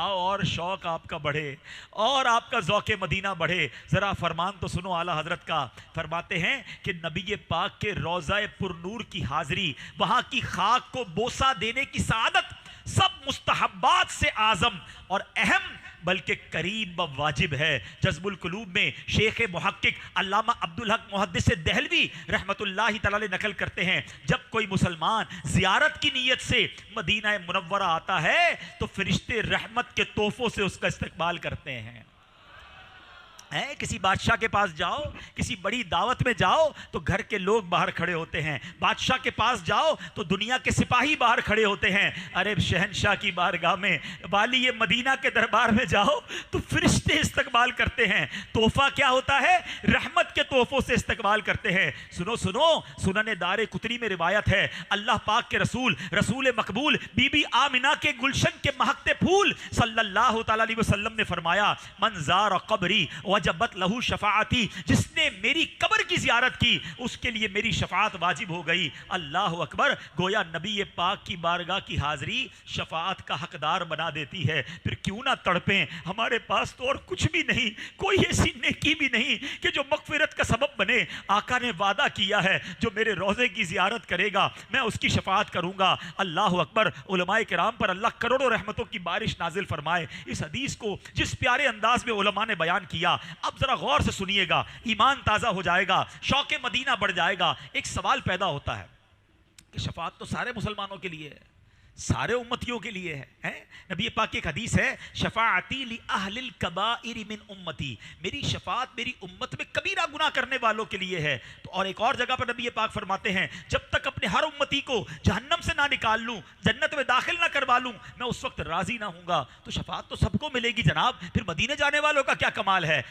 آؤ اور شوق آپ کا بڑھے اور آپ کا ذوق مدینہ بڑھے. ذرا فرمان تو سنو اعلیٰ حضرت کا. فرماتے ہیں کہ نبی پاک کے روضہ پر نور کی حاضری, وہاں کی خاک کو بوسہ دینے کی سعادت سب مستحبات سے اعظم اور اہم بلکہ قریب و واجب ہے. جذب القلوب میں شیخ محقق علامہ عبدالحق محدث دہلوی رحمت اللہ تعالی نقل کرتے ہیں, جب کوئی مسلمان زیارت کی نیت سے مدینہ منورہ آتا ہے تو فرشتے رحمت کے تحفوں سے اس کا استقبال کرتے ہیں. کسی بادشاہ کے پاس جاؤ, کسی بڑی دعوت میں جاؤ تو گھر کے لوگ باہر کھڑے ہوتے ہیں. بادشاہ کے پاس جاؤ تو دنیا کے سپاہی باہر کھڑے ہوتے ہیں. ارے شہنشاہ کی بارگاہ میں, والی مدینہ کے دربار میں جاؤ تو فرشتے استقبال کرتے ہیں. تحفہ کیا ہوتا ہے؟ رحمت کے تحفوں سے استقبال کرتے ہیں. سنو سنو, سنن دار قطنی میں روایت ہے, اللہ پاک کے رسول رسول مقبول بی بی آمنہ کے گلشن کے مہکتے پھول صلی اللہ تعالی علیہ وسلم نے فرمایا, من زار قبری وجبت لہو شفاعتی, جس نے میری قبر کی زیارت کی اس کے لیے میری شفاعت واجب ہو گئی. اللہ اکبر. گویا نبی پاک کی بارگاہ کی حاضری شفاعت کا حقدار بنا دیتی ہے. پھر کیوں نہ تڑپیں, ہمارے پاس تو اور کچھ بھی نہیں, کوئی ایسی نیکی بھی نہیں کہ جو مغفرت کا سبب بنے. آقا نے وعدہ کیا ہے جو میرے روزے کی زیارت کرے گا میں اس کی شفاعت کروں گا. اللہ اکبر. علماء کرام پر اللہ کروڑوں رحمتوں کی بارش نازل فرمائے. اس حدیث کو جس پیارے انداز میں علماء نے بیان کیا, اب ذرا غور سے سنیے گا, ایمان تازہ ہو جائے گا, شوق مدینہ بڑھ جائے گا. ایک سوال پیدا ہوتا ہے کہ شفاعت تو سارے مسلمانوں کے لیے ہے, سارے امتیوں کے لیے ہے. نبی پاک کی ایک حدیث ہے, شفاعتی لأہل الکبائر من امتی, میری شفاعت میری امت میں کبیرہ گناہ کرنے والوں کے لیے ہے. تو اور ایک اور جگہ پر نبی پاک فرماتے ہیں, جب تک اپنے ہر امتی کو جہنم سے نہ نکال لوں, جنت میں داخل نہ کروا لوں, میں اس وقت راضی نہ ہوں گا. تو شفاعت تو سب کو ملے گی جناب, پھر مدینے جانے والوں کا کیا کمال ہے.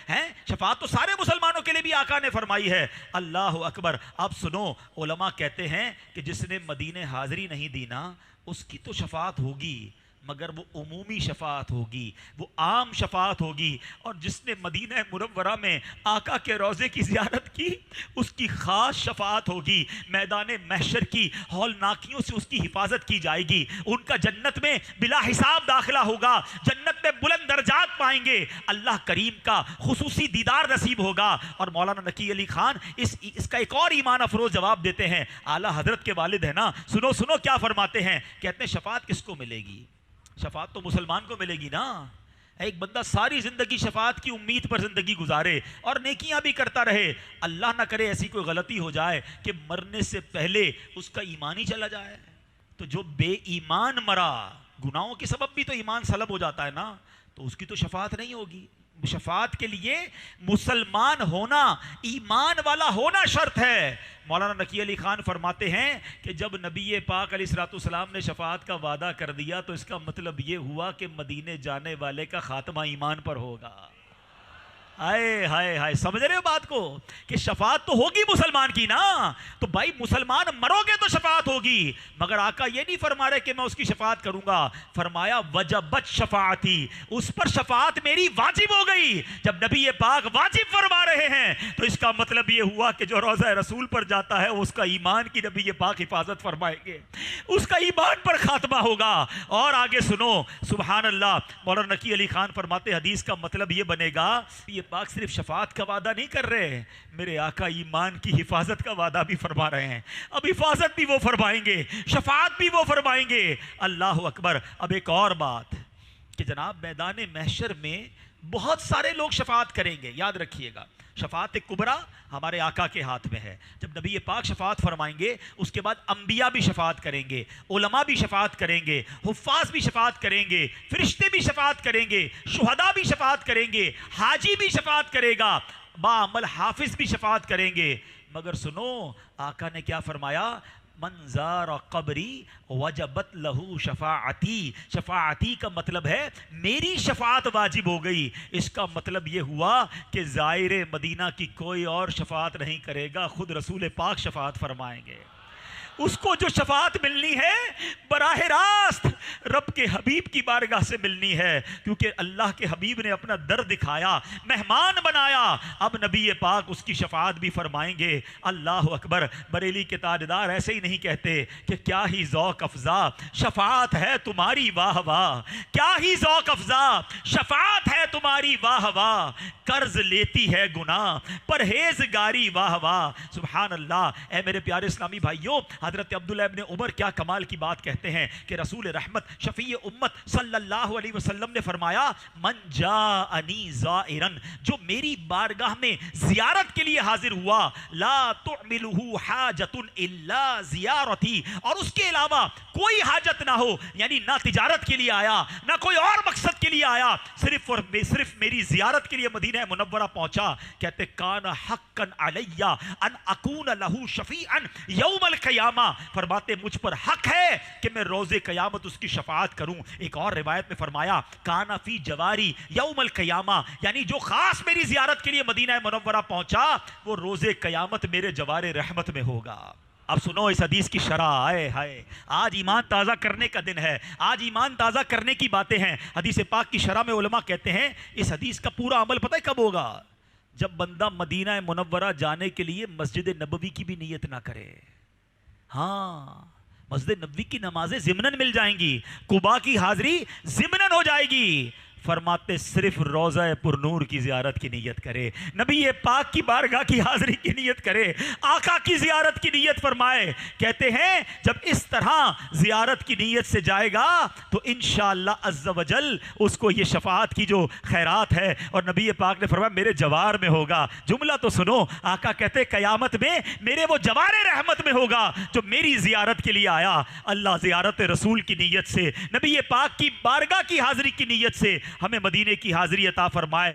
شفاعت تو سارے مسلمانوں کے لیے بھی آقا نے فرمائی ہے. اللہ اکبر. اب سنو, علماء کہتے ہیں کہ جس نے مدینے حاضری نہیں دی نا اس کی تو شفاعت ہوگی, مگر وہ عمومی شفاعت ہوگی, وہ عام شفاعت ہوگی. اور جس نے مدینہ منورہ میں آقا کے روضے کی زیارت کی اس کی خاص شفاعت ہوگی. میدان محشر کی ہولناکیوں سے اس کی حفاظت کی جائے گی. ان کا جنت میں بلا حساب داخلہ ہوگا, جنت میں بلند درجات پائیں گے, اللہ کریم کا خصوصی دیدار نصیب ہوگا. اور مولانا نقی علی خان اس کا ایک اور ایمان افروز جواب دیتے ہیں. اعلیٰ حضرت کے والد ہیں نا, سنو سنو کیا فرماتے ہیں. کہتے ہیں شفاعت کس کو ملے گی؟ شفاعت تو مسلمان کو ملے گی نا. ایک بندہ ساری زندگی شفاعت کی امید پر زندگی گزارے اور نیکیاں بھی کرتا رہے, اللہ نہ کرے ایسی کوئی غلطی ہو جائے کہ مرنے سے پہلے اس کا ایمان ہی چلا جائے. تو جو بے ایمان مرا, گناہوں کے سبب بھی تو ایمان سلب ہو جاتا ہے نا, تو اس کی تو شفاعت نہیں ہوگی. شفاعت کے لیے مسلمان ہونا, ایمان والا ہونا شرط ہے. مولانا نقی علی خان فرماتے ہیں کہ جب نبی پاک علیہ الصلوۃ والسلام نے شفاعت کا وعدہ کر دیا تو اس کا مطلب یہ ہوا کہ مدینے جانے والے کا خاتمہ ایمان پر ہوگا. ہائے ہائے ہائے, سمجھ رہے ہو بات کو کہ شفاعت تو ہوگی مسلمان کی نا. تو بھائی مسلمان مرو گے تو شفاعت ہوگی, مگر آقا یہ نہیں فرما رہے کہ میں اس کی شفاعت کروں گا. فرمایا وجبت شفاعتی, اس پر شفاعت میری واجب ہو گئی. جب نبی پاک واجب فرما رہے ہیں تو اس کا مطلب یہ ہوا کہ جو روضہ رسول پر جاتا ہے اس کا ایمان کی نبی پاک حفاظت فرمائیں گے, اس کا ایمان پر خاتمہ ہوگا. اور آگے سنو, سبحان اللہ. مولانا نقی علی خان فرماتے حدیث کا مطلب یہ بنے گا, یہ پاک صرف شفاعت کا وعدہ نہیں کر رہے, میرے آقا ایمان کی حفاظت کا وعدہ بھی فرما رہے ہیں. اب حفاظت بھی وہ فرمائیں گے, شفاعت بھی وہ فرمائیں گے. اللہ اکبر. اب ایک اور بات کہ جناب میدان محشر میں بہت سارے لوگ شفاعت کریں گے. یاد رکھیے گا, شفاعت کبریٰ ہمارے آقا کے ہاتھ میں ہے. جب نبی پاک شفاعت فرمائیں گے اس کے بعد انبیاء بھی شفاعت کریں گے, علماء بھی شفاعت کریں گے, حفاظ بھی شفاعت کریں گے, فرشتے بھی شفاعت کریں گے, شہداء بھی شفاعت کریں گے, حاجی بھی شفاعت کرے گا, باعمل حافظ بھی شفاعت کریں گے. مگر سنو, آقا نے کیا فرمایا, من زار قبری وجبت لہو شفاعتی. شفاعتی کا مطلب ہے میری شفاعت واجب ہو گئی. اس کا مطلب یہ ہوا کہ زائر مدینہ کی کوئی اور شفاعت نہیں کرے گا, خود رسول پاک شفاعت فرمائیں گے. اس کو جو شفاعت ملنی ہے براہ راست رب کے حبیب کی بارگاہ سے ملنی ہے، کیونکہ اللہ کے حبیب نے اپنا در دکھایا، مہمان بنایا، اب نبی پاک اس کی شفاعت بھی فرمائیں گے۔ اللہ اکبر۔ بریلی کے تاجدار ایسے ہی نہیں کہتے کہ کیا ہی ذوق افزا شفاعت ہے تمہاری واہ واہ، کیا ہی ذوق افزا شفاعت ہے تمہاری واہ واہ، قرض لیتی ہے گناہ پرہیزگاری واہ واہ۔ سبحان اللہ۔ اے میرے پیارے اسلامی بھائیوں، حضرت عبداللہ ابن عمر کیا کمال کی بات کہتے ہیں کہ رسول رحمت شفیع امت صلی اللہ علیہ وسلم نے فرمایا، من جاءنی زائرن، جو میری بارگاہ میں زیارت کے لیے حاضر ہوا، لا تعملہ حاجت الا زیارتی، اور اس کے علاوہ کوئی حاجت نہ ہو، یعنی نہ تجارت کے لیے آیا نہ کوئی اور مقصد کے لیے آیا، صرف اور صرف میری زیارت کے لیے مدینہ منورہ پہنچا، کہتے کان حقا علی ان اکون لہ شفیعا یوم القیامہ، فرماتے مجھ پر حق ہے کہ میں روز قیامت اس کی شفاعت کروں۔ ایک اور روایت میں فرمایا کانا فی جواری یوم القیامہ، یعنی جو خاص میری زیارت کے لیے مدینہ منورہ پہنچا وہ روز قیامت میرے جوار رحمت میں ہوگا۔ اب سنو اس حدیث کی شرح، آئے ہائے، آج ایمان تازہ کرنے کا دن ہے، آج ایمان تازہ کرنے کی باتیں ہیں۔ حدیث پاک کی شرح میں علماء کہتے ہیں اس حدیث کا پورا عمل پتہ ہے کب ہوگا؟ جب بندہ مدینہ منورہ جانے کے لیے مسجد نبوی کی بھی نیت نہ کرے۔ ہاں، مسجد نبوی کی نمازیں ضمناً مل جائیں گی، قباء کی حاضری ضمناً ہو جائے گی، فرماتے صرف روضہ پر نور کی زیارت کی نیت کرے، نبی پاک کی بارگاہ کی حاضری کی نیت کرے، آقا کی زیارت کی نیت فرمائے۔ کہتے ہیں جب اس طرح زیارت کی نیت سے جائے گا تو انشاءاللہ عز و جل اس کو یہ شفاعت کی جو خیرات ہے، اور نبی پاک نے فرمایا میرے جوار میں ہوگا۔ جملہ تو سنو، آقا کہتے قیامت میں میرے وہ جوار رحمت میں ہوگا جو میری زیارت کے لیے آیا۔ اللہ زیارت رسول کی نیت سے، نبی پاک کی بارگاہ کی حاضری کی نیت سے ہمیں مدینے کی حاضری عطا فرمائے۔